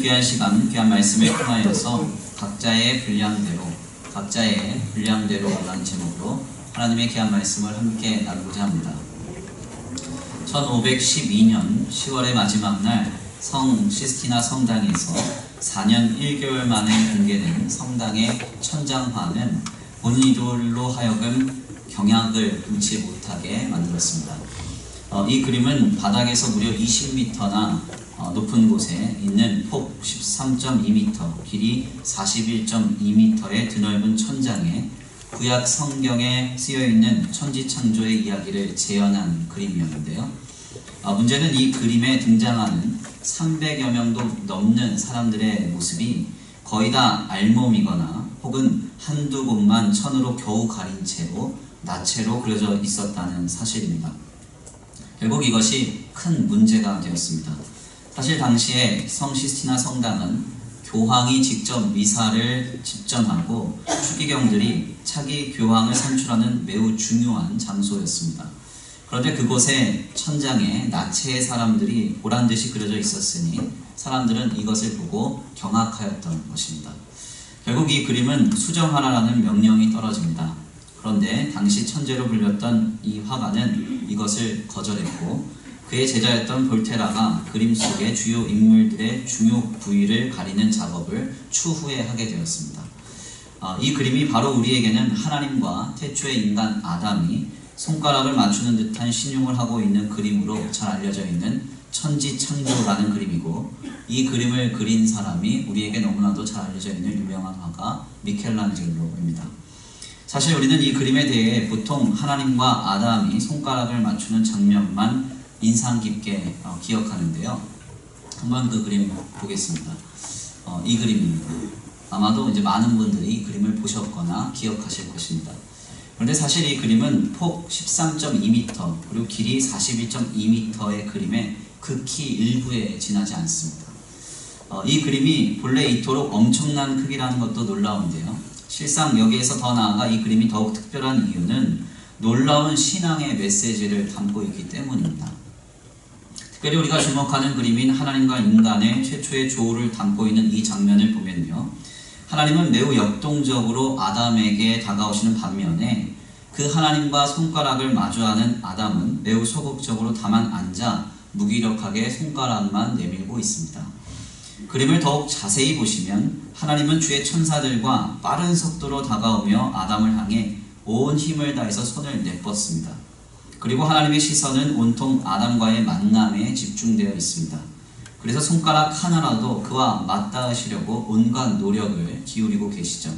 귀한 시간, 귀한 말씀을 통하여서 각자의 분량대로 라는 제목으로 하나님의 귀한 말씀을 함께 나누고자 합니다. 1512년 10월의 마지막 날 성 시스티나 성당에서 4년 1개월 만에 공개된 성당의 천장화는 본인들로 하여금 경악을 금치 못하게 만들었습니다. 이 그림은 바닥에서 무려 20m나 높은 곳에 있는 폭 13.2m, 길이 41.2m의 드넓은 천장에 구약 성경에 쓰여있는 천지창조의 이야기를 재현한 그림이었는데요. 문제는 이 그림에 등장하는 300여 명도 넘는 사람들의 모습이 거의 다 알몸이거나 혹은 한두 곳만 천으로 겨우 가린 채로 나체로 그려져 있었다는 사실입니다. 결국 이것이 큰 문제가 되었습니다. 사실 당시에 성 시스티나 성당은 교황이 직접 미사를 집전하고 추기경들이 차기 교황을 산출하는 매우 중요한 장소였습니다. 그런데 그곳에 천장에 나체의 사람들이 보란듯이 그려져 있었으니 사람들은 이것을 보고 경악하였던 것입니다. 결국 이 그림은 수정하라는 명령이 떨어집니다. 그런데 당시 천재로 불렸던 이 화가는 이것을 거절했고 그의 제자였던 볼테라가 그림 속의 주요 인물들의 중요 부위를 가리는 작업을 추후에 하게 되었습니다. 이 그림이 바로 우리에게는 하나님과 태초의 인간 아담이 손가락을 맞추는 듯한 신용을 하고 있는 그림으로 잘 알려져 있는 천지창조라는 그림이고, 이 그림을 그린 사람이 우리에게 너무나도 잘 알려져 있는 유명한 화가 미켈란젤로입니다. 사실 우리는 이 그림에 대해 보통 하나님과 아담이 손가락을 맞추는 장면만 인상 깊게 기억하는데요. 한번 그 그림 보겠습니다. 이 그림입니다. 아마도 이제 많은 분들이 이 그림을 보셨거나 기억하실 것입니다. 그런데 사실 이 그림은 폭 13.2m 그리고 길이 41.2m의 그림에 극히 일부에 지나지 않습니다. 이 그림이 본래 이토록 엄청난 크기라는 것도 놀라운데요. 실상 여기에서 더 나아가 이 그림이 더욱 특별한 이유는 놀라운 신앙의 메시지를 담고 있기 때문입니다. 특별히 우리가 주목하는 그림인 하나님과 인간의 최초의 조우를 담고 있는 이 장면을 보면요, 하나님은 매우 역동적으로 아담에게 다가오시는 반면에 그 하나님과 손가락을 마주하는 아담은 매우 소극적으로 다만 앉아 무기력하게 손가락만 내밀고 있습니다. 그림을 더욱 자세히 보시면 하나님은 주의 천사들과 빠른 속도로 다가오며 아담을 향해 온 힘을 다해서 손을 내뻗습니다. 그리고 하나님의 시선은 온통 아담과의 만남에 집중되어 있습니다. 그래서 손가락 하나라도 그와 맞닿으시려고 온갖 노력을 기울이고 계시죠.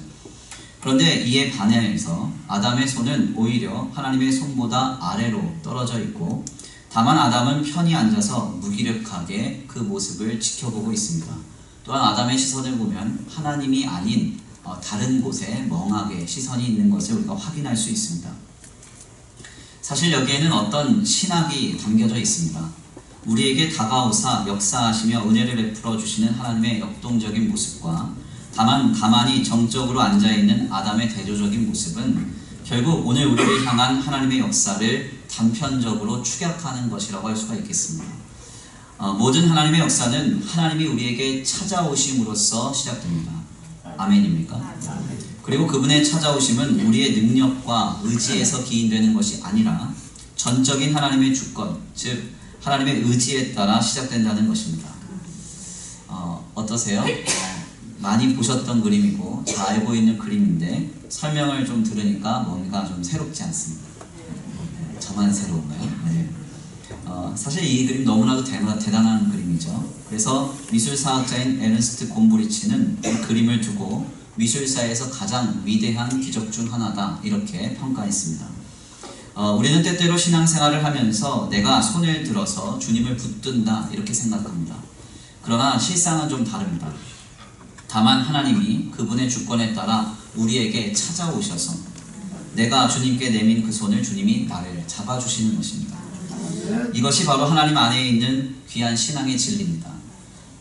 그런데 이에 반해서 아담의 손은 오히려 하나님의 손보다 아래로 떨어져 있고, 다만 아담은 편히 앉아서 무기력하게 그 모습을 지켜보고 있습니다. 또한 아담의 시선을 보면 하나님이 아닌 다른 곳에 멍하게 시선이 있는 것을 우리가 확인할 수 있습니다. 사실 여기에는 어떤 신학이 담겨져 있습니다. 우리에게 다가오사 역사하시며 은혜를 베풀어 주시는 하나님의 역동적인 모습과 다만 가만히 정적으로 앉아있는 아담의 대조적인 모습은 결국 오늘 우리를 향한 하나님의 역사를 단편적으로 축약하는 것이라고 할 수가 있겠습니다. 모든 하나님의 역사는 하나님이 우리에게 찾아오심으로써 시작됩니다. 아멘입니까? 그리고 그분의 찾아오심은 우리의 능력과 의지에서 기인되는 것이 아니라 전적인 하나님의 주권, 즉 하나님의 의지에 따라 시작된다는 것입니다. 어떠세요? 많이 보셨던 그림이고 잘 알고 있는 그림인데 설명을 좀 들으니까 뭔가 좀 새롭지 않습니다. 저만 새로운가요? 네. 사실 이 그림 너무나도 대단한 그림이죠. 그래서 미술사학자인 에르스트 곰브리치는 이 그림을 두고 미술사에서 가장 위대한 기적 중 하나다 이렇게 평가했습니다. 우리는 때때로 신앙생활을 하면서 내가 손을 들어서 주님을 붙든다 이렇게 생각합니다. 그러나 실상은 좀 다릅니다. 다만 하나님이 그분의 주권에 따라 우리에게 찾아오셔서 내가 주님께 내민 그 손을 주님이 나를 잡아주시는 것입니다. 이것이 바로 하나님 안에 있는 귀한 신앙의 진리입니다.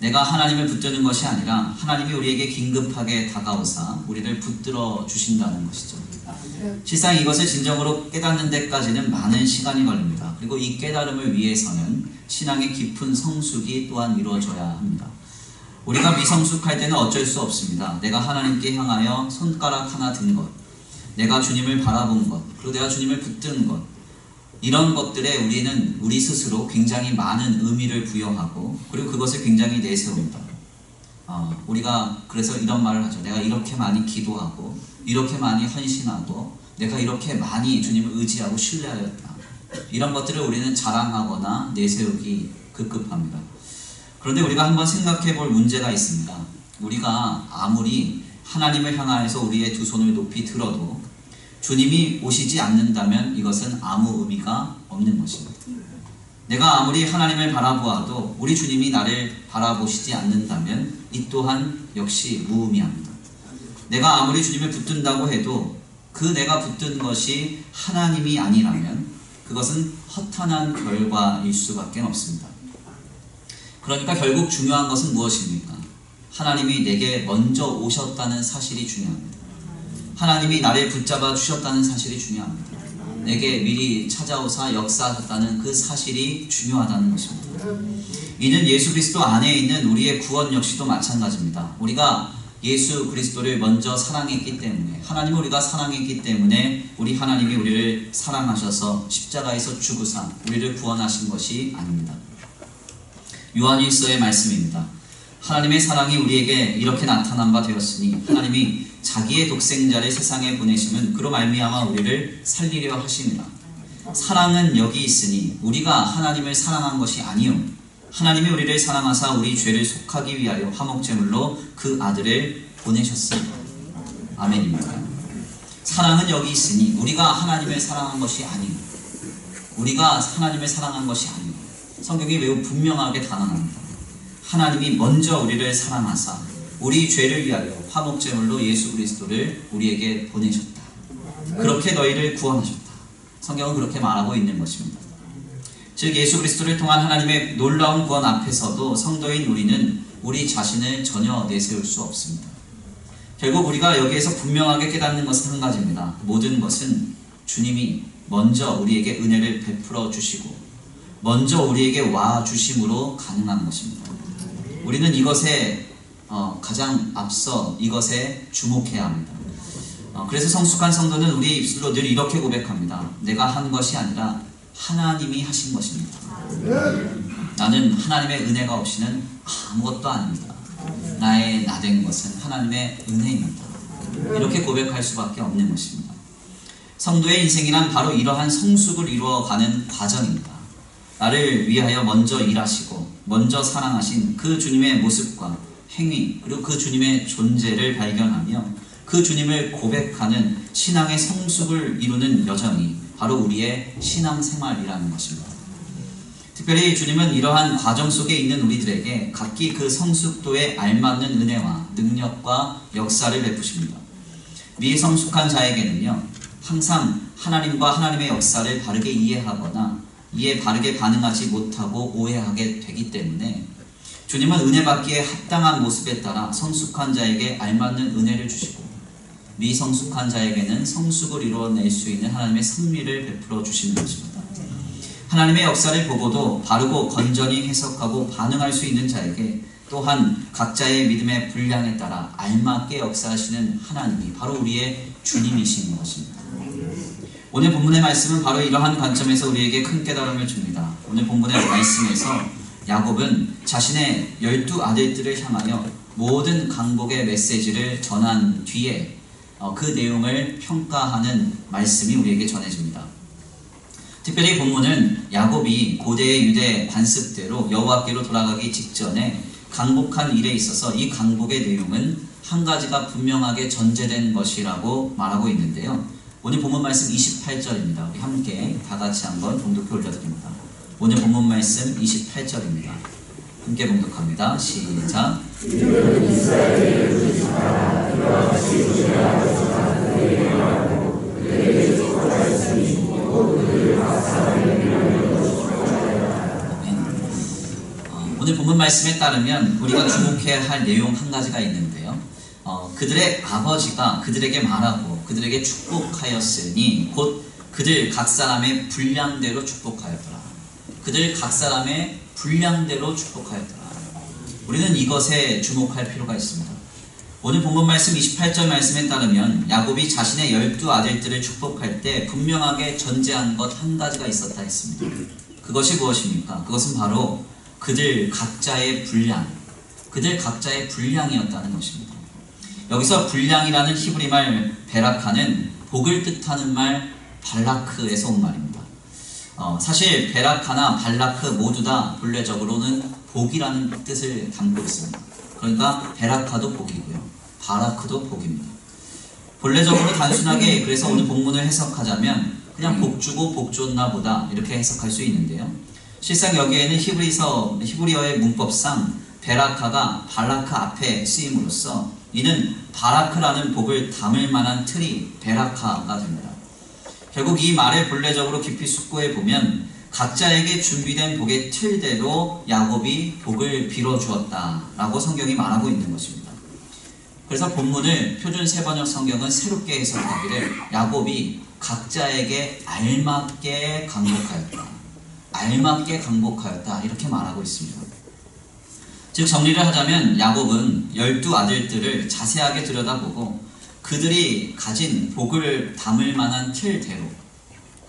내가 하나님을 붙드는 것이 아니라 하나님이 우리에게 긴급하게 다가오사 우리를 붙들어 주신다는 것이죠. 실상 이것을 진정으로 깨닫는 데까지는 많은 시간이 걸립니다. 그리고 이 깨달음을 위해서는 신앙의 깊은 성숙이 또한 이루어져야 합니다. 우리가 미성숙할 때는 어쩔 수 없습니다. 내가 하나님께 향하여 손가락 하나 든 것, 내가 주님을 바라본 것, 그리고 내가 주님을 붙든 것, 이런 것들에 우리는 우리 스스로 굉장히 많은 의미를 부여하고 그리고 그것을 굉장히 내세웁니다. 우리가 그래서 이런 말을 하죠. 내가 이렇게 많이 기도하고 이렇게 많이 헌신하고 내가 이렇게 많이 주님을 의지하고 신뢰하였다. 이런 것들을 우리는 자랑하거나 내세우기 급급합니다. 그런데 우리가 한번 생각해 볼 문제가 있습니다. 우리가 아무리 하나님을 향하여서 우리의 두 손을 높이 들어도 주님이 오시지 않는다면 이것은 아무 의미가 없는 것입니다. 내가 아무리 하나님을 바라보아도 우리 주님이 나를 바라보시지 않는다면 이 또한 역시 무의미합니다. 내가 아무리 주님을 붙든다고 해도 그 내가 붙든 것이 하나님이 아니라면 그것은 허탄한 결과일 수밖에 없습니다. 그러니까 결국 중요한 것은 무엇입니까? 하나님이 내게 먼저 오셨다는 사실이 중요합니다. 하나님이 나를 붙잡아 주셨다는 사실이 중요합니다. 내게 미리 찾아오사 역사하셨다는 그 사실이 중요하다는 것입니다. 이는 예수 그리스도 안에 있는 우리의 구원 역시도 마찬가지입니다. 우리가 예수 그리스도를 먼저 사랑했기 때문에, 하나님을 우리가 사랑했기 때문에 우리 하나님이 우리를 사랑하셔서 십자가에서 죽으사 우리를 구원하신 것이 아닙니다. 요한일서의 말씀입니다. 하나님의 사랑이 우리에게 이렇게 나타난 바 되었으니 하나님이 자기의 독생자를 세상에 보내심은 그로 말미암아 우리를 살리려 하심이라. 사랑은 여기 있으니 우리가 하나님을 사랑한 것이 아니요 하나님이 우리를 사랑하사 우리 죄를 속하기 위하여 화목제물로 그 아들을 보내셨습니다. 아멘입니다. 사랑은 여기 있으니 우리가 하나님을 사랑한 것이 아니요 우리가 하나님을 사랑한 것이 아니요 성경이 매우 분명하게 단언합니다. 하나님이 먼저 우리를 사랑하사 우리 죄를 위하여 화목제물로 예수 그리스도를 우리에게 보내셨다. 그렇게 너희를 구원하셨다. 성경은 그렇게 말하고 있는 것입니다. 즉 예수 그리스도를 통한 하나님의 놀라운 구원 앞에서도 성도인 우리는 우리 자신을 전혀 내세울 수 없습니다. 결국 우리가 여기에서 분명하게 깨닫는 것은 한 가지입니다. 모든 것은 주님이 먼저 우리에게 은혜를 베풀어 주시고 먼저 우리에게 와 주심으로 가능한 것입니다. 우리는 이것에 가장 앞서 이것에 주목해야 합니다. 그래서 성숙한 성도는 우리 입술로 늘 이렇게 고백합니다. 내가 한 것이 아니라 하나님이 하신 것입니다. 나는 하나님의 은혜가 없이는 아무것도 아닙니다. 나의 나된 것은 하나님의 은혜입니다. 이렇게 고백할 수밖에 없는 것입니다. 성도의 인생이란 바로 이러한 성숙을 이루어가는 과정입니다. 나를 위하여 먼저 일하시고 먼저 사랑하신 그 주님의 모습과 행위 그리고 그 주님의 존재를 발견하며 그 주님을 고백하는 신앙의 성숙을 이루는 여정이 바로 우리의 신앙생활이라는 것입니다. 특별히 주님은 이러한 과정 속에 있는 우리들에게 각기 그 성숙도에 알맞는 은혜와 능력과 역사를 베푸십니다. 미성숙한 자에게는요 항상 하나님과 하나님의 역사를 바르게 이해하거나 이에 바르게 반응하지 못하고 오해하게 되기 때문에 주님은 은혜 받기에 합당한 모습에 따라 성숙한 자에게 알맞는 은혜를 주시고 미성숙한 자에게는 성숙을 이루어낼 수 있는 하나님의 섭리를 베풀어 주시는 것입니다. 하나님의 역사를 보고도 바르고 건전히 해석하고 반응할 수 있는 자에게 또한 각자의 믿음의 분량에 따라 알맞게 역사하시는 하나님이 바로 우리의 주님이신 것입니다. 오늘 본문의 말씀은 바로 이러한 관점에서 우리에게 큰 깨달음을 줍니다. 오늘 본문의 말씀에서 야곱은 자신의 12 아들들을 향하여 모든 강복의 메시지를 전한 뒤에 그 내용을 평가하는 말씀이 우리에게 전해집니다. 특별히 본문은 야곱이 고대의 유대 관습대로 여호와께로 돌아가기 직전에 강복한 일에 있어서 이 강복의 내용은 한 가지가 분명하게 전제된 것이라고 말하고 있는데요. 오늘 본문 말씀 28절입니다. 우리 함께 다 같이 한번 봉독해 올려드립니다. 오늘 본문 말씀 28절입니다. 함께 봉독합니다. 시작. 오늘 본문 말씀에 따르면 우리가 주목해야 할 내용 한 가지가 있는데요. 그들의 아버지가 그들에게 말하고 그들에게 축복하였으니 곧 그들 각 사람의 분량대로 축복하였더라. 그들 각 사람의 분량대로 축복하였더라. 우리는 이것에 주목할 필요가 있습니다. 오늘 본문 말씀 28절 말씀에 따르면 야곱이 자신의 12아들들을 축복할 때 분명하게 전제한 것 한 가지가 있었다 했습니다. 그것이 무엇입니까? 그것은 바로 그들 각자의 분량이었다는 것입니다. 여기서 분량이라는 히브리 말 베라카는 복을 뜻하는 말 발라크에서 온 말입니다. 사실 베라카나 발라크 모두 다 본래적으로는 복이라는 뜻을 담고 있습니다. 그러니까 베라카도 복이고요, 바라크도 복입니다. 본래적으로 단순하게 그래서 오늘 본문을 해석하자면 그냥 복 주고 복 줬나 보다 이렇게 해석할 수 있는데요. 실상 여기에는 히브리어의 문법상 베라카가 발라크 앞에 쓰임으로써 이는 바라크라는 복을 담을 만한 틀이 베라카가 됩니다. 결국 이 말을 본래적으로 깊이 숙고해 보면 각자에게 준비된 복의 틀대로 야곱이 복을 빌어주었다라고 성경이 말하고 있는 것입니다. 그래서 본문을 표준 세번역 성경은 새롭게 해석하기를 야곱이 각자에게 알맞게 강복하였다 이렇게 말하고 있습니다. 즉 정리를 하자면 야곱은 12아들들을 자세하게 들여다보고 그들이 가진 복을 담을 만한 틀대로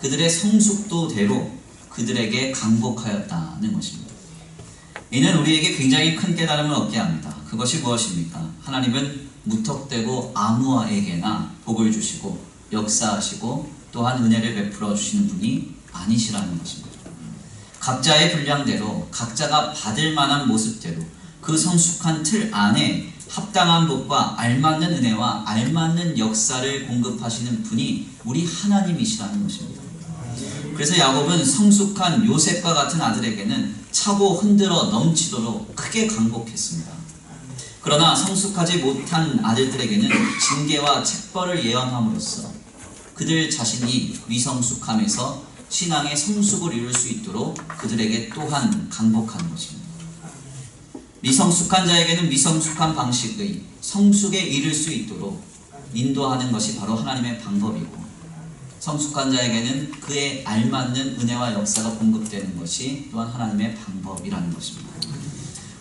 그들의 성숙도대로 그들에게 강복하였다는 것입니다. 이는 우리에게 굉장히 큰 깨달음을 얻게 합니다. 그것이 무엇입니까? 하나님은 무턱대고 아무에게나 복을 주시고 역사하시고 또한 은혜를 베풀어 주시는 분이 아니시라는 것입니다. 각자의 분량대로 각자가 받을 만한 모습대로 그 성숙한 틀 안에 합당한 복과 알맞는 은혜와 알맞는 역사를 공급하시는 분이 우리 하나님이시라는 것입니다. 그래서 야곱은 성숙한 요셉과 같은 아들에게는 차고 흔들어 넘치도록 크게 강복했습니다. 그러나 성숙하지 못한 아들들에게는 징계와 책벌을 예언함으로써 그들 자신이 미성숙함에서 신앙의 성숙을 이룰 수 있도록 그들에게 또한 강복하는 것입니다. 미성숙한 자에게는 미성숙한 방식의 성숙에 이를 수 있도록 인도하는 것이 바로 하나님의 방법이고, 성숙한 자에게는 그에 알맞는 은혜와 역사가 공급되는 것이 또한 하나님의 방법이라는 것입니다.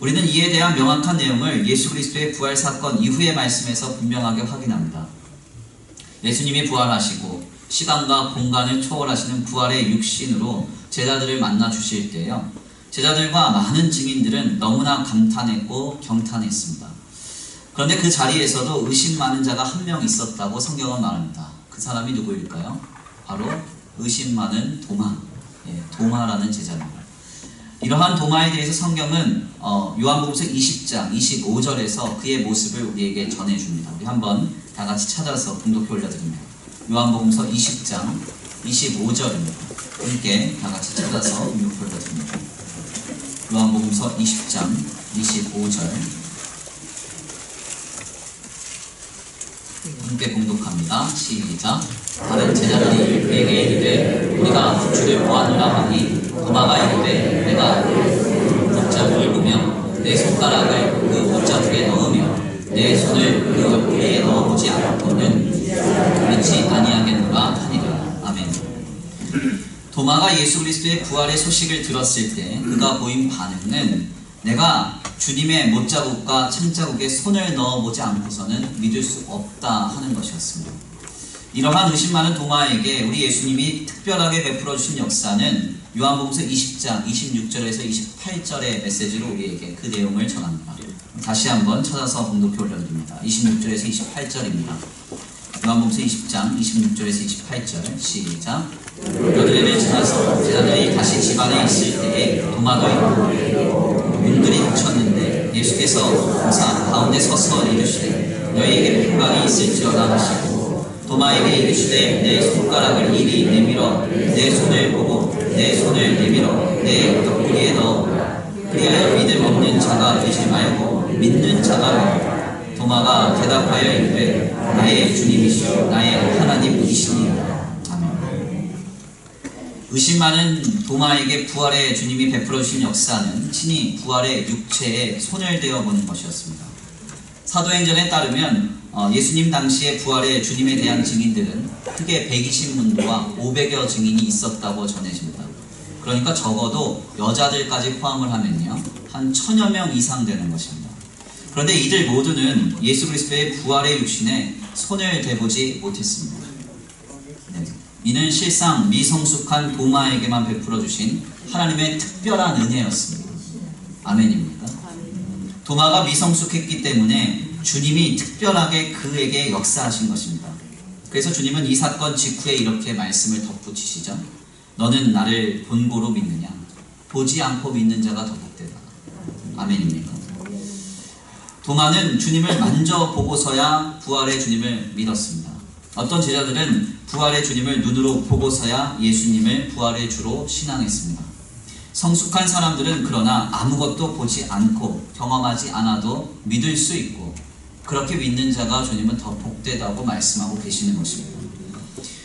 우리는 이에 대한 명확한 내용을 예수 그리스도의 부활 사건 이후의 말씀에서 분명하게 확인합니다. 예수님이 부활하시고 시간과 공간을 초월하시는 부활의 육신으로 제자들을 만나 주실 때요, 제자들과 많은 증인들은 너무나 감탄했고 경탄했습니다. 그런데 그 자리에서도 의심 많은 자가 한 명 있었다고 성경은 말합니다. 그 사람이 누구일까요? 바로 의심 많은 도마라는 제자입니다. 이러한 도마에 대해서 성경은 요한복음서 20장 25절에서 그의 모습을 우리에게 전해줍니다. 우리 한번 다 같이 찾아서 공독해 올려드립니다. 요한복음서 20장 25절입니다. 함께 다 같이 찾아서 공독해 올려드립니다. 요한복음서 20장 25절 함께 공독합니다. 시작. 다른 제자들이 그에게 이르되 우리가 주를 보았노라 하니 도마가 이르되 내가 옷자국을 보며 내 손가락을 그 옷자국에 넣으며 내 손을 그 옆구리에 넣어보지 않고는 믿지 아니하겠노라 하니라. 아멘. 도마가 예수 그리스도의 부활의 소식을 들었을 때 그가 보인 반응은 내가 주님의 못자국과 침자국에 손을 넣어보지 않고서는 믿을 수 없다 하는 것이었습니다. 이러한 의심 많은 도마에게 우리 예수님이 특별하게 베풀어 주신 역사는 요한복음서 20장 26절에서 28절의 메시지로 우리에게 그 내용을 전합니다. 다시 한번 찾아서 공독해 올려드립니다. 26절에서 28절입니다. 요한복음서 20장 26절에서 28절 시작. 여드레를 지나서 제자들이 다시 집안에 있을 때에 도마도 있고 문들이 닫혔는데 예수께서 공사 가운데 서서 이르시되 너희에게 평강이 있을지어다 하시고 도마에게 이르시되 내 손가락을 이리 내밀어 내 손을 보고 내 손을 내밀어 내 옆구리에 넣어보라. 그리하여 믿음 없는 자가 되지 말고 믿는 자가 되라. 도마가 대답하여 이르되 나의 주님이시오 나의 하나님이시니이다. 아멘. 의심 많은 도마에게 부활의 주님이 베풀어 주신 역사는 친히 부활의 육체에 손을 대어보는 것이었습니다. 사도행전에 따르면 예수님 당시의 부활의 주님에 대한 증인들은 크게 120문도와 500여 증인이 있었다고 전해집니다. 그러니까 적어도 여자들까지 포함을 하면요, 한 1000여 명 이상 되는 것입니다. 그런데 이들 모두는 예수 그리스도의 부활의 육신에 손을 대보지 못했습니다. 네. 이는 실상 미성숙한 도마에게만 베풀어 주신 하나님의 특별한 은혜였습니다. 아멘입니까? 도마가 미성숙했기 때문에 주님이 특별하게 그에게 역사하신 것입니다. 그래서 주님은 이 사건 직후에 이렇게 말씀을 덧붙이시죠. 너는 나를 본고로 믿느냐? 보지 않고 믿는 자가 더 복되다. 아멘입니까? 도마는 주님을 만져보고서야 부활의 주님을 믿었습니다. 어떤 제자들은 부활의 주님을 눈으로 보고서야 예수님을 부활의 주로 신앙했습니다. 성숙한 사람들은 그러나 아무것도 보지 않고 경험하지 않아도 믿을 수 있고, 그렇게 믿는 자가 주님은 더 복되다고 말씀하고 계시는 것입니다.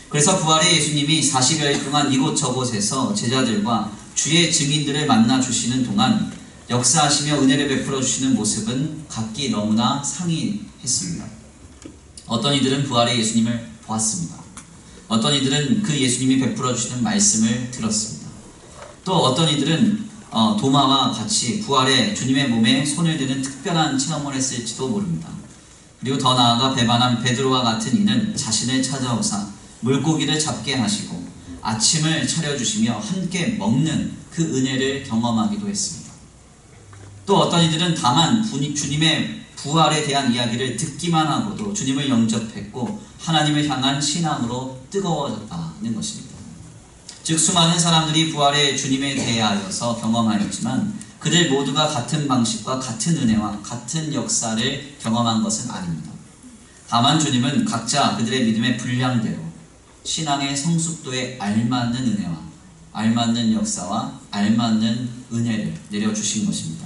그래서 부활의 예수님이 40여일 동안 이곳저곳에서 제자들과 주의 증인들을 만나 주시는 동안 역사하시며 은혜를 베풀어 주시는 모습은 각기 너무나 상이했습니다. 어떤 이들은 부활의 예수님을 보았습니다. 어떤 이들은 그 예수님이 베풀어 주시는 말씀을 들었습니다. 또 어떤 이들은 도마와 같이 부활의 주님의 몸에 손을 대는 특별한 체험을 했을지도 모릅니다. 그리고 더 나아가 배반한 베드로와 같은 이는 자신을 찾아오사 물고기를 잡게 하시고 아침을 차려주시며 함께 먹는 그 은혜를 경험하기도 했습니다. 또 어떤 이들은 다만 주님의 부활에 대한 이야기를 듣기만 하고도 주님을 영접했고 하나님을 향한 신앙으로 뜨거워졌다는 것입니다. 즉 수많은 사람들이 부활의 주님에 대하여서 경험하였지만 그들 모두가 같은 방식과 같은 은혜와 같은 역사를 경험한 것은 아닙니다. 다만 주님은 각자 그들의 믿음의 분량대로 신앙의 성숙도에 알맞는 은혜와 알맞는 역사와 알맞는 은혜를 내려주신 것입니다.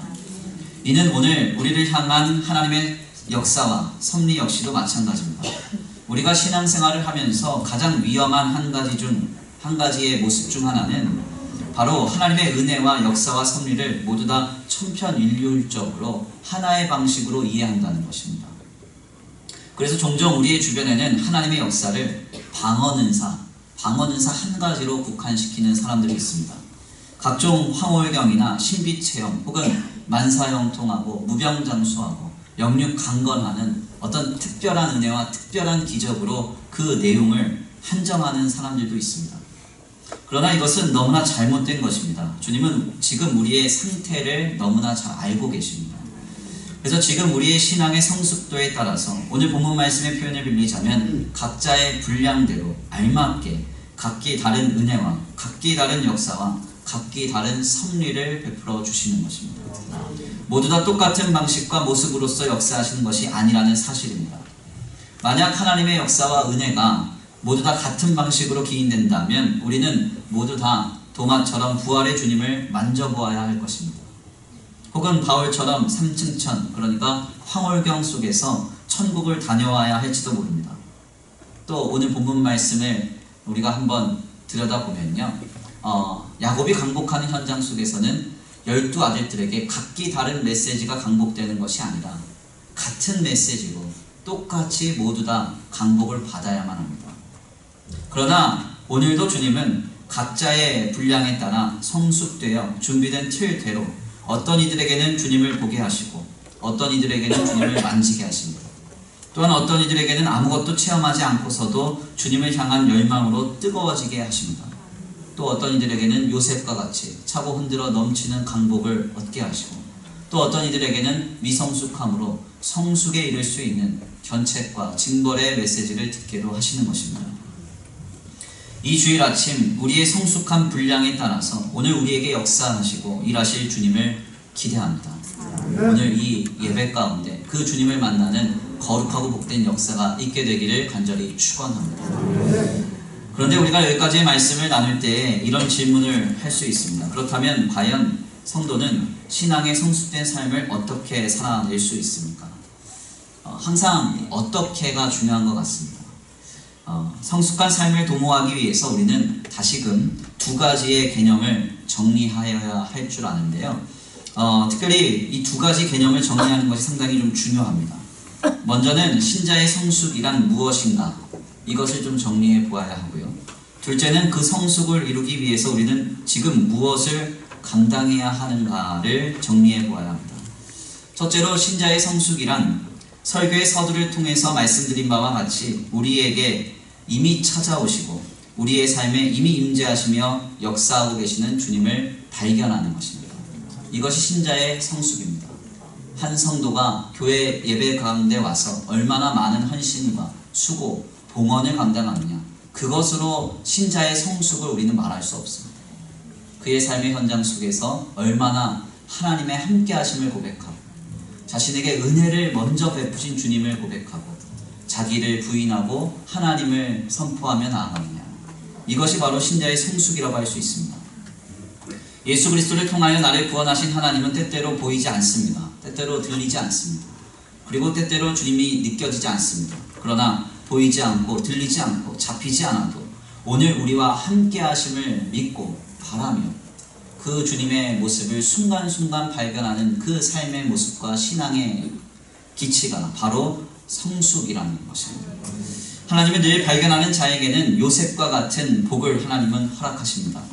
이는 오늘 우리를 향한 하나님의 역사와 섭리 역시도 마찬가지입니다. 우리가 신앙생활을 하면서 가장 위험한 한 가지의 모습 중 하나는 바로 하나님의 은혜와 역사와 섭리를 모두 다 천편일률적으로 하나의 방식으로 이해한다는 것입니다. 그래서 종종 우리의 주변에는 하나님의 역사를 방언은사 한 가지로 국한시키는 사람들이 있습니다. 각종 황홀경이나 신비체험 혹은 만사형통하고 무병장수하고 영육강건하는 어떤 특별한 은혜와 특별한 기적으로 그 내용을 한정하는 사람들도 있습니다. 그러나 이것은 너무나 잘못된 것입니다. 주님은 지금 우리의 상태를 너무나 잘 알고 계십니다. 그래서 지금 우리의 신앙의 성숙도에 따라서 오늘 본문 말씀의 표현을 빌리자면 각자의 분량대로 알맞게 각기 다른 은혜와 각기 다른 역사와 각기 다른 섭리를 베풀어 주시는 것입니다. 모두 다 똑같은 방식과 모습으로서 역사하시는 것이 아니라는 사실입니다. 만약 하나님의 역사와 은혜가 모두 다 같은 방식으로 기인된다면 우리는 모두 다 도마처럼 부활의 주님을 만져보아야 할 것입니다. 혹은 바울처럼 삼층천, 그러니까 황홀경 속에서 천국을 다녀와야 할지도 모릅니다. 또 오늘 본문 말씀을 우리가 한번 들여다보면요, 야곱이 강복하는 현장 속에서는 12아들들에게 각기 다른 메시지가 강복되는 것이 아니라 같은 메시지로 똑같이 모두 다 강복을 받아야만 합니다. 그러나 오늘도 주님은 각자의 분량에 따라 성숙되어 준비된 틀대로 어떤 이들에게는 주님을 보게 하시고 어떤 이들에게는 주님을 만지게 하십니다. 또한 어떤 이들에게는 아무것도 체험하지 않고서도 주님을 향한 열망으로 뜨거워지게 하십니다. 또 어떤 이들에게는 요셉과 같이 차고 흔들어 넘치는 강복을 얻게 하시고 또 어떤 이들에게는 미성숙함으로 성숙에 이를 수 있는 견책과 징벌의 메시지를 듣게도 하시는 것입니다. 이 주일 아침 우리의 성숙한 분량에 따라서 오늘 우리에게 역사하시고 일하실 주님을 기대합니다. 오늘 이 예배 가운데 그 주님을 만나는 거룩하고 복된 역사가 있게 되기를 간절히 축원합니다. 그런데 우리가 여기까지의 말씀을 나눌 때 이런 질문을 할 수 있습니다. 그렇다면 과연 성도는 신앙의 성숙된 삶을 어떻게 살아낼 수 있습니까? 항상 어떻게가 중요한 것 같습니다. 성숙한 삶을 도모하기 위해서 우리는 다시금 두 가지의 개념을 정리하여야 할 줄 아는데요. 특별히 이 두 가지 개념을 정리하는 것이 상당히 좀 중요합니다. 먼저는 신자의 성숙이란 무엇인가, 이것을 좀 정리해 보아야 하고요. 둘째는 그 성숙을 이루기 위해서 우리는 지금 무엇을 감당해야 하는가를 정리해 보아야 합니다. 첫째로 신자의 성숙이란 설교의 서두를 통해서 말씀드린 바와 같이 우리에게 이미 찾아오시고 우리의 삶에 이미 임재하시며 역사하고 계시는 주님을 발견하는 것입니다. 이것이 신자의 성숙입니다. 한 성도가 교회 예배 가운데 와서 얼마나 많은 헌신과 수고, 봉헌을 감당하느냐, 그것으로 신자의 성숙을 우리는 말할 수 없습니다. 그의 삶의 현장 속에서 얼마나 하나님의 함께 하심을 고백하고 자신에게 은혜를 먼저 베푸신 주님을 고백하고 자기를 부인하고 하나님을 선포하며 나아가느냐, 이것이 바로 신자의 성숙이라고 할 수 있습니다. 예수 그리스도를 통하여 나를 구원하신 하나님은 때때로 보이지 않습니다. 때때로 들리지 않습니다. 그리고 때때로 주님이 느껴지지 않습니다. 그러나 보이지 않고 들리지 않고 잡히지 않아도 오늘 우리와 함께 하심을 믿고 바라며 그 주님의 모습을 순간순간 발견하는 그 삶의 모습과 신앙의 기치가 바로 성숙이라는 것입니다. 하나님은 늘 발견하는 자에게는 요셉과 같은 복을 하나님은 허락하십니다.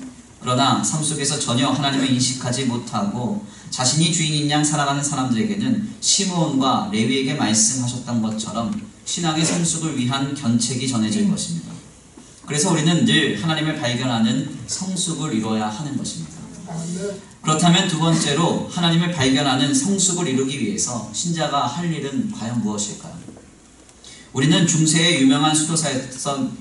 그러나 삶 속에서 전혀 하나님을 인식하지 못하고 자신이 주인인 양 살아가는 사람들에게는 시므온과 레위에게 말씀하셨던 것처럼 신앙의 성숙을 위한 견책이 전해질 것입니다. 그래서 우리는 늘 하나님을 발견하는 성숙을 이루어야 하는 것입니다. 그렇다면 두 번째로 하나님을 발견하는 성숙을 이루기 위해서 신자가 할 일은 과연 무엇일까요? 우리는 중세의 유명한 수도사였던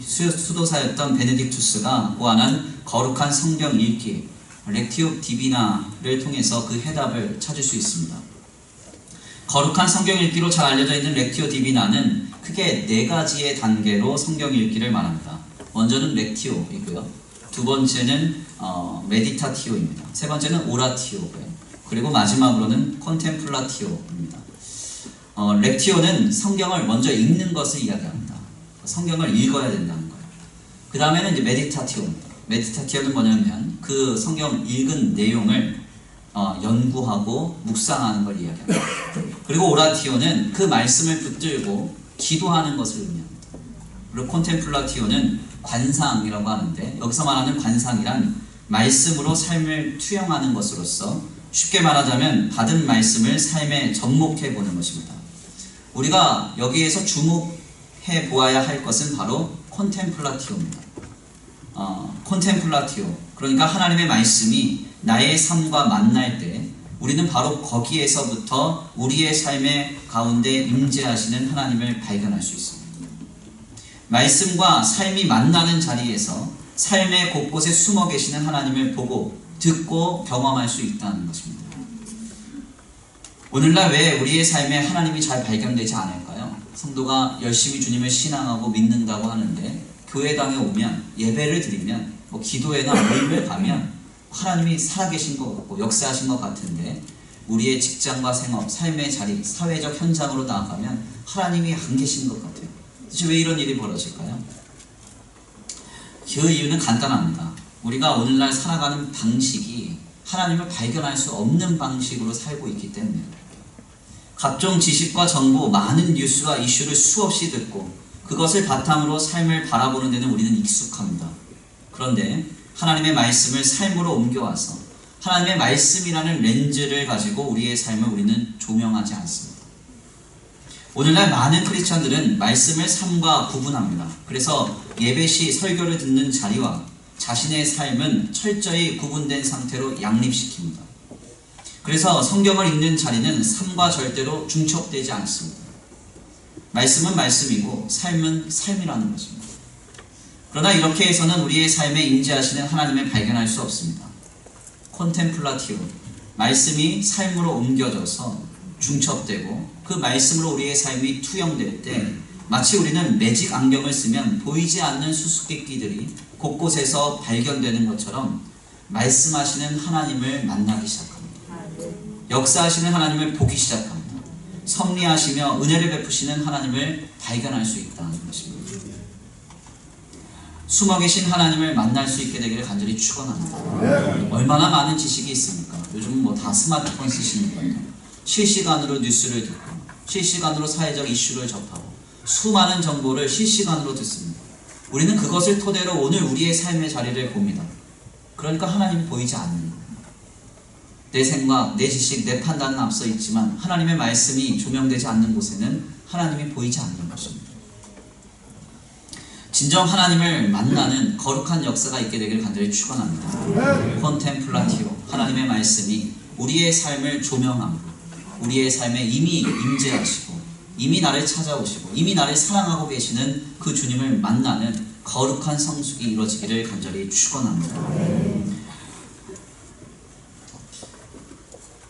베네딕투스가 고안한 거룩한 성경 읽기, 렉티오 디비나를 통해서 그 해답을 찾을 수 있습니다. 거룩한 성경 읽기로 잘 알려져 있는 렉티오 디비나는 크게 4가지의 단계로 성경 읽기를 말합니다. 먼저는 렉티오이고요. 두 번째는 메디타티오입니다. 세 번째는 오라티오고요. 그리고 마지막으로는 콘템플라티오입니다. 렉티오는 성경을 먼저 읽는 것을 이야기합니다. 성경을 읽어야 된다는 거예요. 그 다음에는 이제 메디타티오입니다. 메디타티오는 뭐냐면 그 성경 읽은 내용을 연구하고 묵상하는 걸 이야기합니다. 그리고 오라티오는 그 말씀을 붙들고 기도하는 것을 의미합니다. 그리고 콘템플라티오는 관상이라고 하는데 여기서 말하는 관상이란 말씀으로 삶을 투영하는 것으로서 쉽게 말하자면 받은 말씀을 삶에 접목해 보는 것입니다. 우리가 여기에서 주목해 보아야 할 것은 바로 콘템플라티오입니다. 콘템플라티오, 그러니까 하나님의 말씀이 나의 삶과 만날 때 우리는 바로 거기에서부터 우리의 삶의 가운데 임재하시는 하나님을 발견할 수 있습니다. 말씀과 삶이 만나는 자리에서 삶의 곳곳에 숨어 계시는 하나님을 보고 듣고 경험할 수 있다는 것입니다. 오늘날 왜 우리의 삶에 하나님이 잘 발견되지 않을까요? 성도가 열심히 주님을 신앙하고 믿는다고 하는데 교회당에 오면 예배를 드리면 기도회나 모임을 가면 하나님이 살아계신 것 같고 역사하신 것 같은데 우리의 직장과 생업, 삶의 자리, 사회적 현장으로 나아가면 하나님이 안 계신 것 같아요. 도대체 왜 이런 일이 벌어질까요? 그 이유는 간단합니다. 우리가 오늘날 살아가는 방식이 하나님을 발견할 수 없는 방식으로 살고 있기 때문에 각종 지식과 정보, 많은 뉴스와 이슈를 수없이 듣고 그것을 바탕으로 삶을 바라보는 데는 우리는 익숙합니다. 그런데 하나님의 말씀을 삶으로 옮겨와서 하나님의 말씀이라는 렌즈를 가지고 우리의 삶을 우리는 조명하지 않습니다. 오늘날 많은 크리스천들은 말씀을 삶과 구분합니다. 그래서 예배 시 설교를 듣는 자리와 자신의 삶은 철저히 구분된 상태로 양립시킵니다. 그래서 성경을 읽는 자리는 삶과 절대로 중첩되지 않습니다. 말씀은 말씀이고 삶은 삶이라는 것입니다. 그러나 이렇게 해서는 우리의 삶에 임재하시는 하나님을 발견할 수 없습니다. 콘템플라티오, 말씀이 삶으로 옮겨져서 중첩되고 그 말씀으로 우리의 삶이 투영될 때 마치 우리는 매직 안경을 쓰면 보이지 않는 수수께끼들이 곳곳에서 발견되는 것처럼 말씀하시는 하나님을 만나기 시작합니다. 역사하시는 하나님을 보기 시작합니다. 섭리하시며 은혜를 베푸시는 하나님을 발견할 수 있다는 것입니다. 숨어 계신 하나님을 만날 수 있게 되기를 간절히 축원합니다. 얼마나 많은 지식이 있습니까? 요즘은 다 스마트폰 쓰시는 거예요. 실시간으로 뉴스를 듣고 실시간으로 사회적 이슈를 접하고 수많은 정보를 실시간으로 듣습니다. 우리는 그것을 토대로 오늘 우리의 삶의 자리를 봅니다. 그러니까 하나님이 보이지 않는 거예요. 내 생각, 내 지식, 내 판단은 앞서 있지만 하나님의 말씀이 조명되지 않는 곳에는 하나님이 보이지 않는 것입니다. 진정 하나님을 만나는 거룩한 역사가 있게 되기를 간절히 축원합니다. 콘템플라티오, 하나님의 말씀이 우리의 삶을 조명하고 우리의 삶에 이미 임재하시고 이미 나를 찾아오시고 이미 나를 사랑하고 계시는 그 주님을 만나는 거룩한 성숙이 이루어지기를 간절히 축원합니다.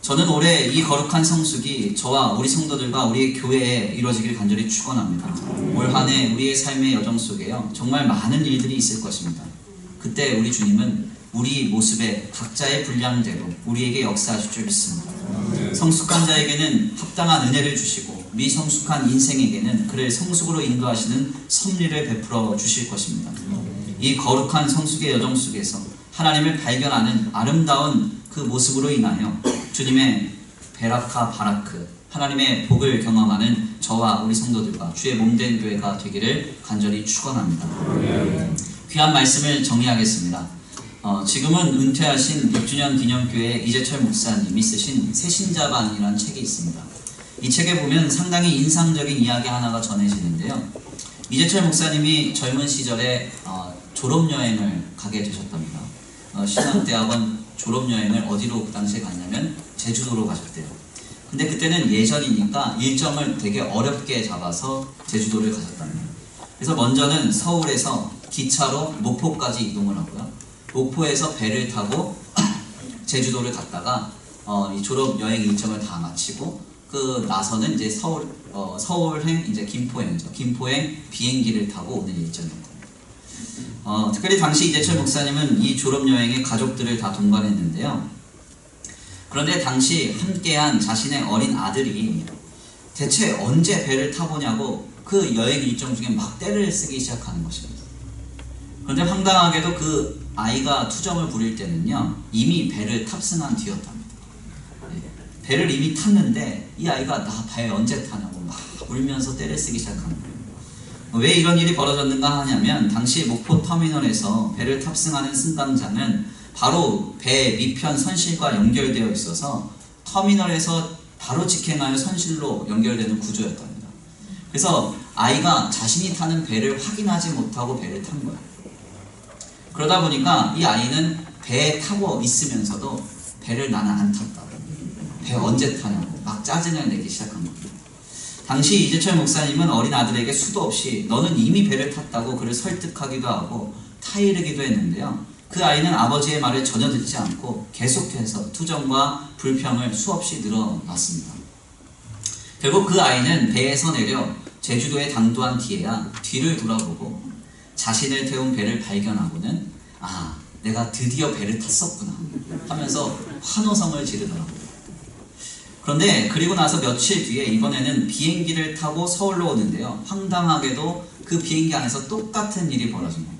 저는 올해 이 거룩한 성숙이 저와 우리 성도들과 우리의 교회에 이루어지기를 간절히 축원합니다. 올 한 해 우리의 삶의 여정 속에요, 정말 많은 일들이 있을 것입니다. 그때 우리 주님은 우리 모습에 각자의 분량대로 우리에게 역사하실 줄 믿습니다. 성숙한 자에게는 합당한 은혜를 주시고 미성숙한 인생에게는 그를 성숙으로 인도하시는 섭리를 베풀어 주실 것입니다. 이 거룩한 성숙의 여정 속에서 하나님을 발견하는 아름다운 그 모습으로 인하여 주님의 베라카 바라크, 하나님의 복을 경험하는 저와 우리 성도들과 주의 몸된 교회가 되기를 간절히 축원합니다. 귀한 말씀을 정리하겠습니다. 지금은 은퇴하신 6주년 기념교회 이재철 목사님이 쓰신 새신자반이라는 책이 있습니다. 이 책에 보면 상당히 인상적인 이야기 하나가 전해지는데요. 이재철 목사님이 젊은 시절에 졸업여행을 가게 되셨답니다. 신학대학원 졸업여행을 어디로 그 당시에 갔냐면 제주도로 가셨대요. 근데 그때는 예전이니까 일정을 되게 어렵게 잡아서 제주도를 가셨답니다. 그래서 먼저는 서울에서 기차로 목포까지 이동을 하고요. 목포에서 배를 타고 제주도를 갔다가 이 졸업여행 일정을 다 마치고 그 나서는 이제 서울행 이제 김포행이죠. 김포행 비행기를 타고 오는 일정이었습니다. 특별히 당시 이재철 목사님은 이 졸업여행에 가족들을 다 동반했는데요. 그런데 당시 함께한 자신의 어린 아들이 대체 언제 배를 타보냐고 그 여행 일정 중에 막 떼를 쓰기 시작하는 것입니다. 그런데 황당하게도 그 아이가 투정을 부릴 때는요, 이미 배를 탑승한 뒤였답니다. 배를 이미 탔는데 이 아이가 나 배 언제 타냐고 막 울면서 떼를 쓰기 시작하는 거예요. 왜 이런 일이 벌어졌는가 하냐면 당시 목포 터미널에서 배를 탑승하는 승강장은 바로 배 밑편 선실과 연결되어 있어서 터미널에서 바로 직행하여 선실로 연결되는 구조였답니다. 그래서 아이가 자신이 타는 배를 확인하지 못하고 배를 탄 거예요. 그러다 보니까 이 아이는 배에 타고 있으면서도 배를 나는 안 탔다고, 배 언제 타냐고 막 짜증을 내기 시작한 겁니다. 당시 이재철 목사님은 어린 아들에게 수도 없이 너는 이미 배를 탔다고 그를 설득하기도 하고 타이르기도 했는데요. 그 아이는 아버지의 말을 전혀 듣지 않고 계속해서 투정과 불평을 수없이 늘어놨습니다. 결국 그 아이는 배에서 내려 제주도에 당도한 뒤에야 뒤를 돌아보고 자신을 태운 배를 발견하고는 아, 내가 드디어 배를 탔었구나 하면서 환호성을 지르더라고요. 그런데 그리고 나서 며칠 뒤에 이번에는 비행기를 타고 서울로 오는데요. 황당하게도 그 비행기 안에서 똑같은 일이 벌어진 거예요.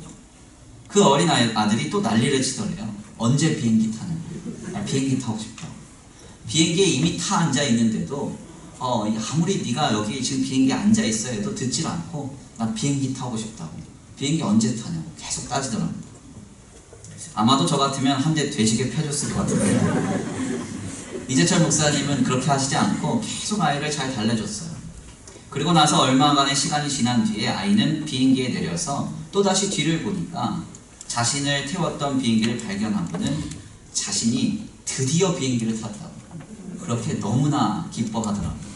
그 어린 아들이 또 난리를 치더래요. 언제 비행기 타냐고. 비행기 타고 싶다고. 비행기에 이미 타 앉아 있는데도 아무리 네가 여기 지금 비행기에 앉아 있어 해도 듣질 않고 나 비행기 타고 싶다고. 비행기 언제 타냐고 계속 따지더라고요. 아마도 저 같으면 한 대 돼지게 펴줬을 것 같은데 이재철 목사님은 그렇게 하시지 않고 계속 아이를 잘 달래줬어요. 그리고 나서 얼마간의 시간이 지난 뒤에 아이는 비행기에 내려서 또다시 뒤를 보니까 자신을 태웠던 비행기를 발견하고는 자신이 드디어 비행기를 탔다고 그렇게 너무나 기뻐하더라고요.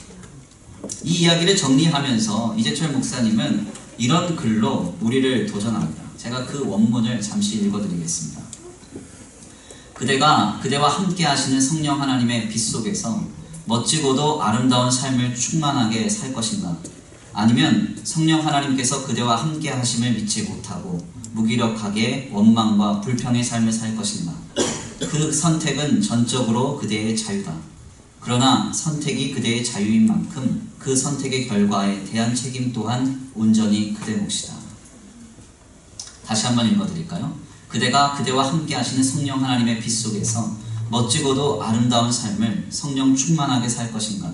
이 이야기를 정리하면서 이재철 목사님은 이런 글로 우리를 도전합니다. 제가 그 원문을 잠시 읽어드리겠습니다. 그대와 함께 하시는 성령 하나님의 빛 속에서 멋지고도 아름다운 삶을 충만하게 살 것인가? 아니면 성령 하나님께서 그대와 함께 하심을 믿지 못하고 무기력하게 원망과 불평의 삶을 살 것인가? 그 선택은 전적으로 그대의 자유다. 그러나 선택이 그대의 자유인 만큼 그 선택의 결과에 대한 책임 또한 온전히 그대 몫이다. 다시 한번 읽어드릴까요? 그대와 함께 하시는 성령 하나님의 빛 속에서 멋지고도 아름다운 삶을 성령 충만하게 살 것인가?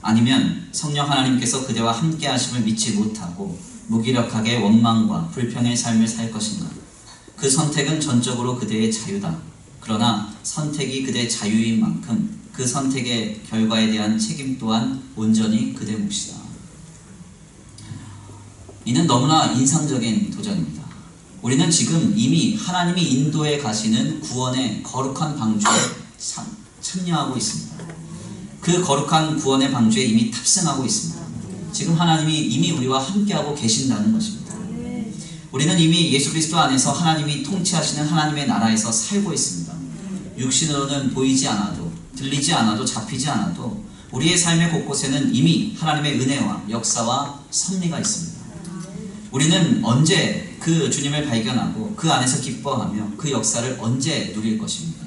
아니면 성령 하나님께서 그대와 함께 하심을 믿지 못하고 무기력하게 원망과 불평의 삶을 살 것인가? 그 선택은 전적으로 그대의 자유다. 그러나 선택이 그대 자유인 만큼 그 선택의 결과에 대한 책임 또한 온전히 그대 몫이다. 이는 너무나 인상적인 도전입니다. 우리는 지금 이미 하나님이 인도해 가시는 구원의 거룩한 방주에 참여하고 있습니다. 그 거룩한 구원의 방주에 이미 탑승하고 있습니다. 지금 하나님이 이미 우리와 함께하고 계신다는 것입니다. 우리는 이미 예수 그리스도 안에서 하나님이 통치하시는 하나님의 나라에서 살고 있습니다. 육신으로는 보이지 않아도, 들리지 않아도, 잡히지 않아도 우리의 삶의 곳곳에는 이미 하나님의 은혜와 역사와 섭리가 있습니다. 우리는 언제 그 주님을 발견하고 그 안에서 기뻐하며 그 역사를 언제 누릴 것입니까?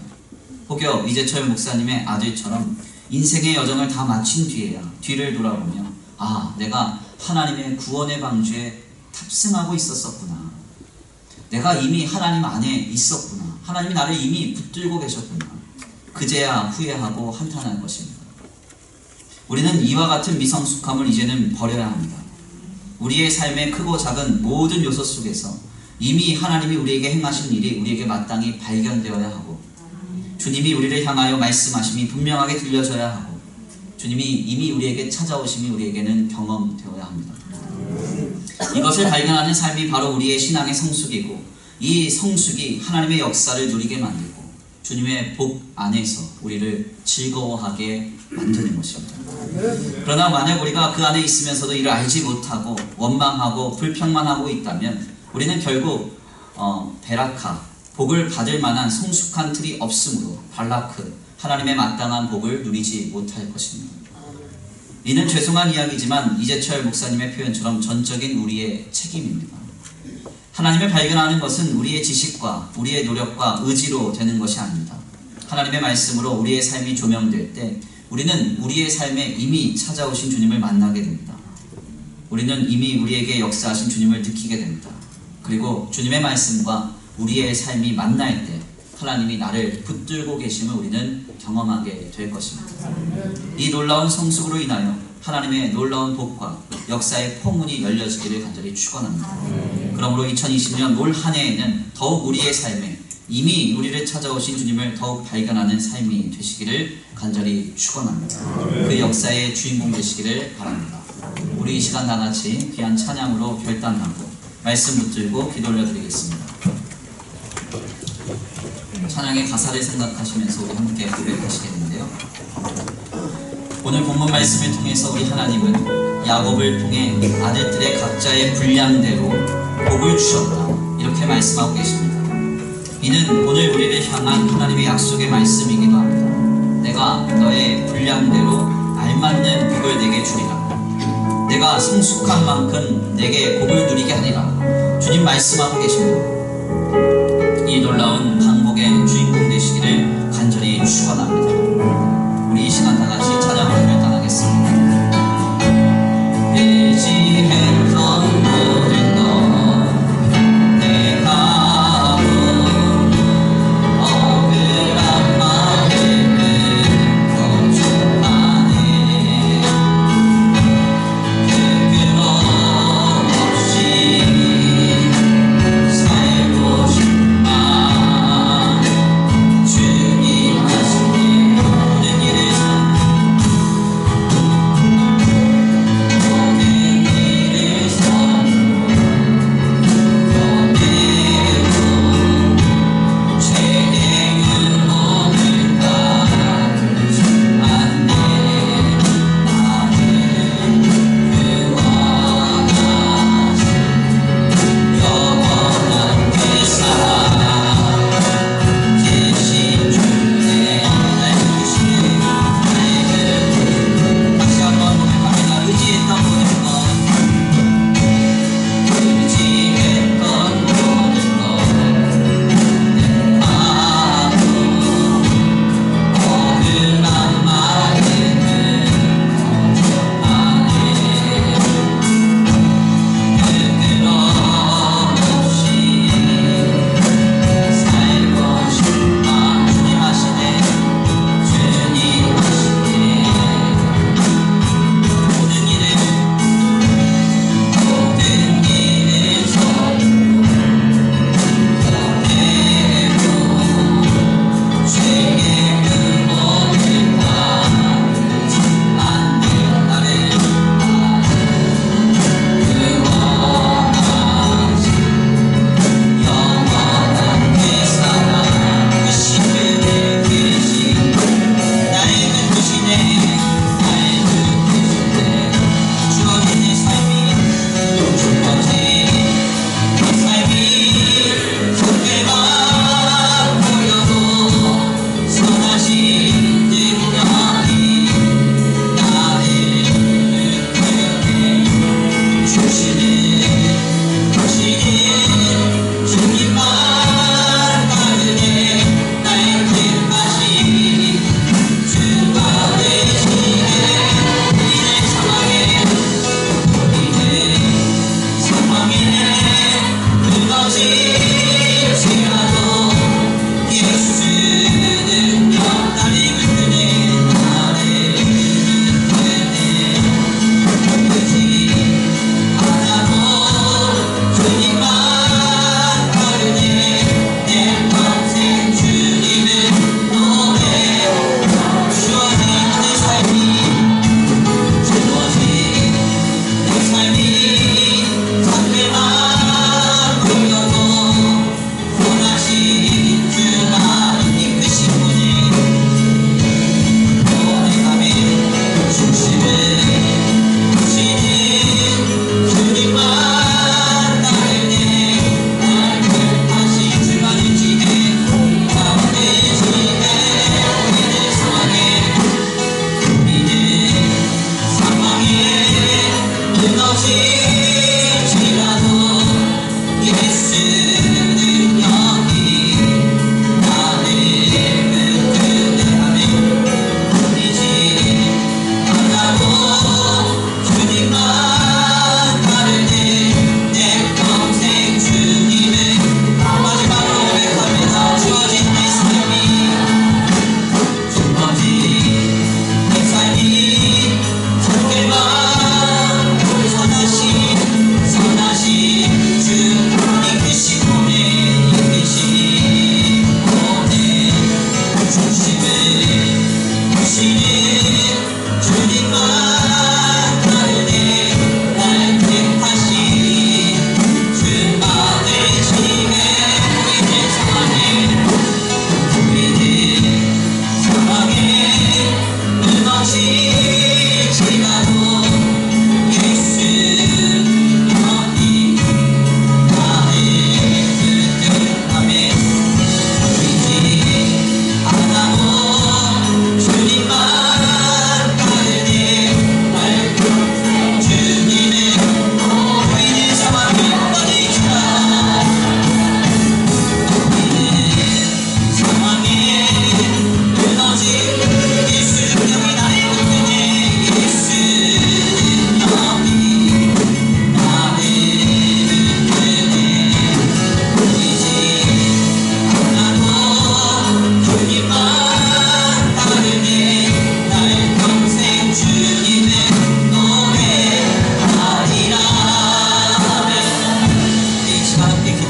혹여 이재철 목사님의 아들처럼 인생의 여정을 다 마친 뒤에야 뒤를 돌아보며 아, 내가 하나님의 구원의 방주에 탑승하고 있었구나. 내가 이미 하나님 안에 있었구나. 하나님이 나를 이미 붙들고 계셨구나. 그제야 후회하고 한탄할 것입니다. 우리는 이와 같은 미성숙함을 이제는 버려야 합니다. 우리의 삶의 크고 작은 모든 요소 속에서 이미 하나님이 우리에게 행하신 일이 우리에게 마땅히 발견되어야 하고 주님이 우리를 향하여 말씀하심이 분명하게 들려져야 하고 주님이 이미 우리에게 찾아오심이 우리에게는 경험되어야 합니다. 이것을 발견하는 삶이 바로 우리의 신앙의 성숙이고 이 성숙이 하나님의 역사를 누리게 만들고 주님의 복 안에서 우리를 즐거워하게 만드는 것입니다. 그러나 만약 우리가 그 안에 있으면서도 이를 알지 못하고 원망하고 불평만 하고 있다면 우리는 결국 베라카, 복을 받을 만한 성숙한 틀이 없으므로 발라크, 하나님의 마땅한 복을 누리지 못할 것입니다. 이는 죄송한 이야기지만 이재철 목사님의 표현처럼 전적인 우리의 책임입니다. 하나님을 발견하는 것은 우리의 지식과 우리의 노력과 의지로 되는 것이 아닙니다. 하나님의 말씀으로 우리의 삶이 조명될 때 우리는 우리의 삶에 이미 찾아오신 주님을 만나게 됩니다. 우리는 이미 우리에게 역사하신 주님을 느끼게 됩니다. 그리고 주님의 말씀과 우리의 삶이 만날 때 하나님이 나를 붙들고 계심을 우리는 경험하게 될 것입니다. 이 놀라운 성숙으로 인하여 하나님의 놀라운 복과 역사의 포문이 열려지기를 간절히 축원합니다. 그러므로 2020년 올 한 해에는 더욱 우리의 삶에 이미 우리를 찾아오신 주님을 더욱 발견하는 삶이 되시기를 간절히 축원합니다. 그 역사의 주인공 되시기를 바랍니다. 우리 이 시간 다같이 귀한 찬양으로 결단하고 말씀 붙들고 기도 올려드리겠습니다. 찬양의 가사를 생각하시면서 우리 함께 고백하시겠는데요. 오늘 본문 말씀을 통해서 우리 하나님은 야곱을 통해 아들들의 각자의 분량대로 복을 주셨다 이렇게 말씀하고 계십니다. 이는 오늘 우리를 향한 하나님의 약속의 말씀이기도 합니다. 내가 너의 분량대로 알맞는 복을 내게 주리라. 내가 성숙한 만큼 내게 복을 누리게 하리라. 주님 말씀하고 계십니다. 이 놀라운 방복의 주인공 되시기를 간절히 축원합니다. 우리 이 시간 다같이 찬양으로 결단하겠습니다. 의지했던 모든 것 내가 억울한 마음을 거듭하네. 부끄러움 없이 살고 싶마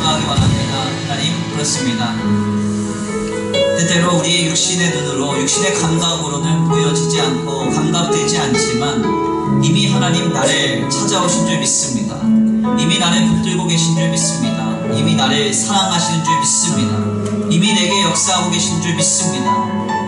기도하기 원합니다. 하나님, 그렇습니다. 때때로 우리의 육신의 눈으로, 육신의 감각으로는 보여지지 않고 감각되지 않지만 이미 하나님 나를 찾아오신 줄 믿습니다. 이미 나를 붙들고 계신 줄 믿습니다. 이미 나를 사랑하시는 줄 믿습니다. 이미 내게 역사하고 계신 줄 믿습니다.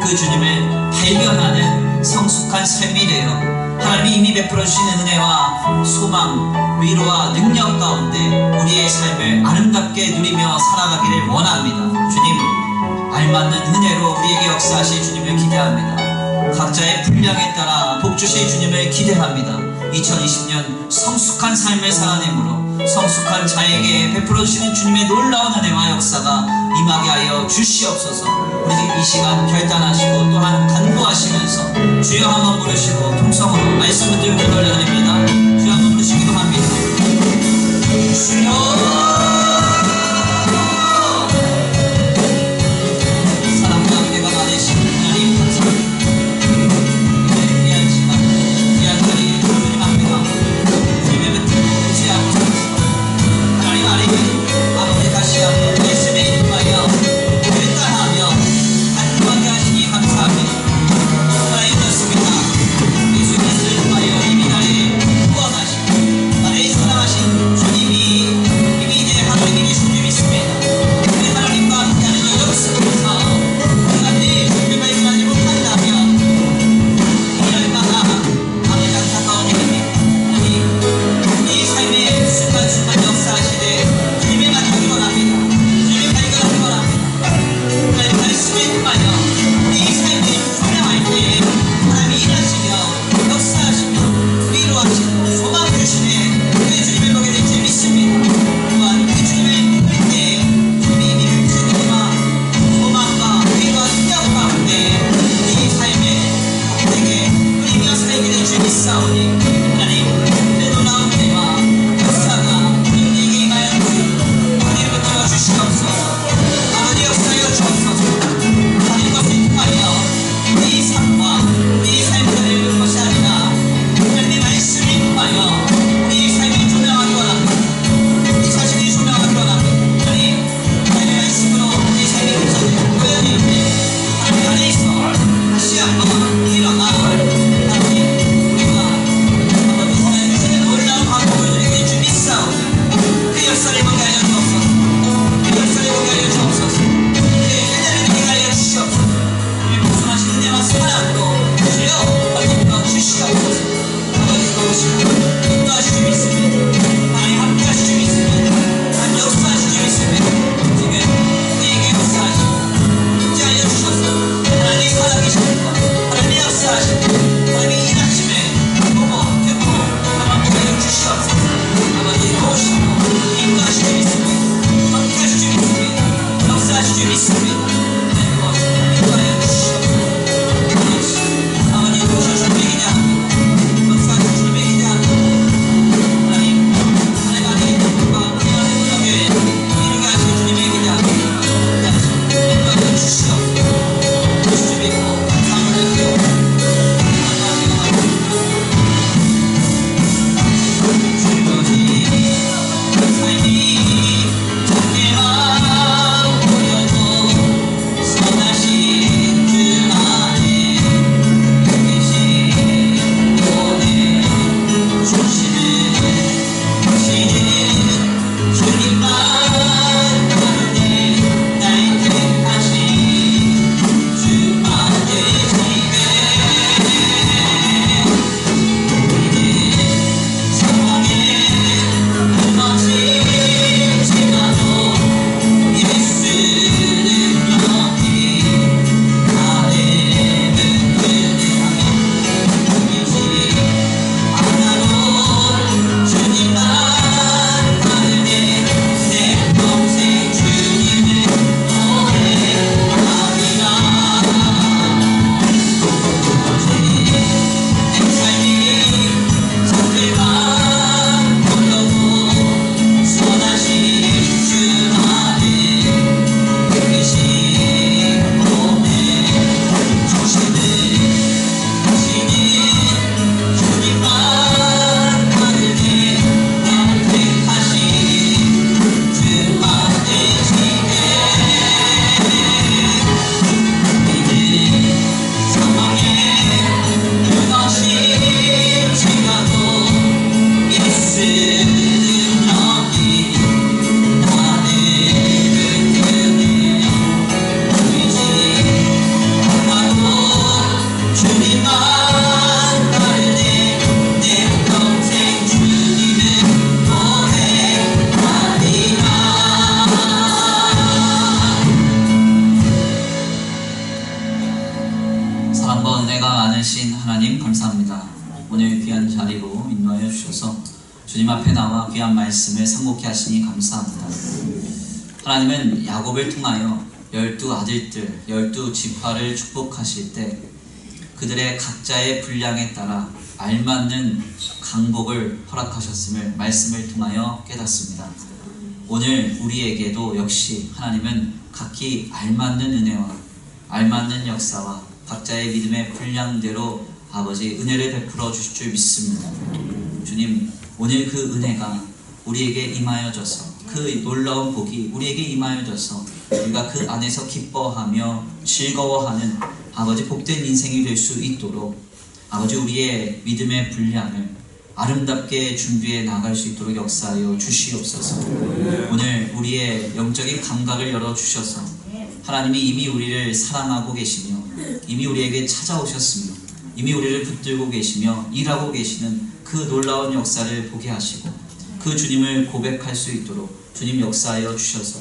그 주님을 발견하는 성숙한 삶이 되어 하나님이 이미 베풀어 주시는 은혜와 소망, 위로와 능력 가운데 우리의 삶을 아름답게 누리며 살아가기를 원합니다. 주님, 알맞는 은혜로 우리에게 역사하실 주님을 기대합니다. 각자의 분량에 따라 복주실 주님을 기대합니다. 2020년 성숙한 삶을 살아내므로 성숙한 자에게 베풀어 주시는 주님의 놀라운 은혜와 역사가 임하게 하여 주시옵소서. 우리 이 시간 결단하시고 또한 간구하시면서 주여 한번 부르시고 통성으로 말씀 붙들고 기도하려드립니다. 주여 한번 부르시기도 합니다. 주여 주셔서 주님 앞에 나와 귀한 말씀을 상고케 하시니 감사합니다. 하나님은 야곱을 통하여 12 아들들, 12지파를 축복하실 때 그들의 각자의 분량에 따라 알맞는 강복을 허락하셨음을 말씀을 통하여 깨닫습니다. 오늘 우리에게도 역시 하나님은 각기 알맞는 은혜와 알맞는 역사와 각자의 믿음의 분량대로 아버지 은혜를 베풀어 주실 줄 믿습니다. 주님, 오늘 그 은혜가 우리에게 임하여져서 그 놀라운 복이 우리에게 임하여져서 우리가 그 안에서 기뻐하며 즐거워하는 아버지 복된 인생이 될 수 있도록 아버지 우리의 믿음의 분량을 아름답게 준비해 나갈 수 있도록 역사하여 주시옵소서. 오늘 우리의 영적인 감각을 열어주셔서 하나님이 이미 우리를 사랑하고 계시며 이미 우리에게 찾아오셨으며 이미 우리를 붙들고 계시며 일하고 계시는 그 놀라운 역사를 보게 하시고 그 주님을 고백할 수 있도록 주님 역사하여 주셔서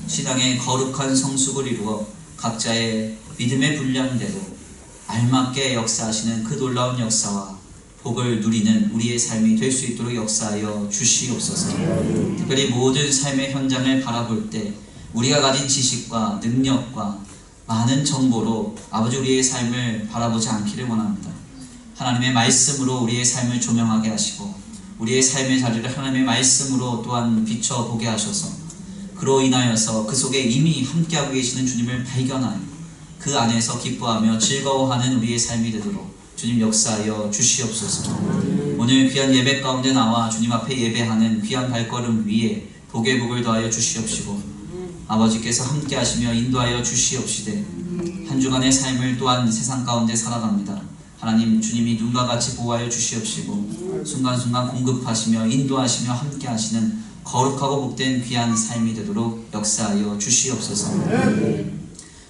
신앙의 거룩한 성숙을 이루어 각자의 믿음의 분량대로 알맞게 역사하시는 그 놀라운 역사와 복을 누리는 우리의 삶이 될 수 있도록 역사하여 주시옵소서. 특별히 모든 삶의 현장을 바라볼 때 우리가 가진 지식과 능력과 많은 정보로 아버지 우리의 삶을 바라보지 않기를 원합니다. 하나님의 말씀으로 우리의 삶을 조명하게 하시고 우리의 삶의 자리를 하나님의 말씀으로 또한 비춰보게 하셔서 그로 인하여서 그 속에 이미 함께하고 계시는 주님을 발견하여 그 안에서 기뻐하며 즐거워하는 우리의 삶이 되도록 주님 역사하여 주시옵소서. 오늘 귀한 예배 가운데 나와 주님 앞에 예배하는 귀한 발걸음 위에 복의 복을 더하여 주시옵시고 아버지께서 함께 하시며 인도하여 주시옵시되 한 주간의 삶을 또한 세상 가운데 살아갑니다. 하나님 주님이 눈과 같이 보호하여 주시옵시고 순간순간 공급하시며 인도하시며 함께 하시는 거룩하고 복된 귀한 삶이 되도록 역사하여 주시옵소서.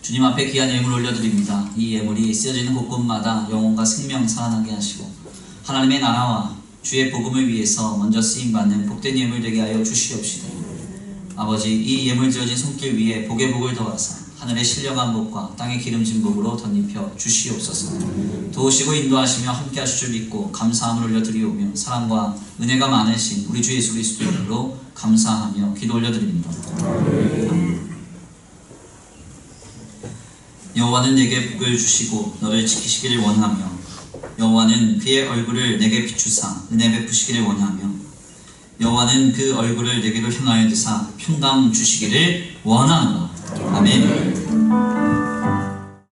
주님 앞에 귀한 예물 올려드립니다. 이 예물이 쓰여지는 곳곳마다 영혼과 생명 살아나게 하시고 하나님의 나라와 주의 복음을 위해서 먼저 쓰임받는 복된 예물 되게 하여 주시옵시되 아버지 이 예물 지어진 손길 위에 복의 복을 더하사 하늘의 신령한 복과 땅의 기름진 복으로 덧입혀 주시옵소서. 도우시고 인도하시며 함께 하실 줄 믿고 감사함을 올려드리오며 사랑과 은혜가 많으신 우리 주 예수 그리스도의 이름으로 감사하며 기도 올려드립니다. 여호와는 내게 복을 주시고 너를 지키시기를 원하며 여호와는 그의 얼굴을 내게 비추사 은혜 베푸시기를 원하며 여호와는 그 얼굴을 내게로 향하여 드사 평강 주시기를 원하노라. 아멘.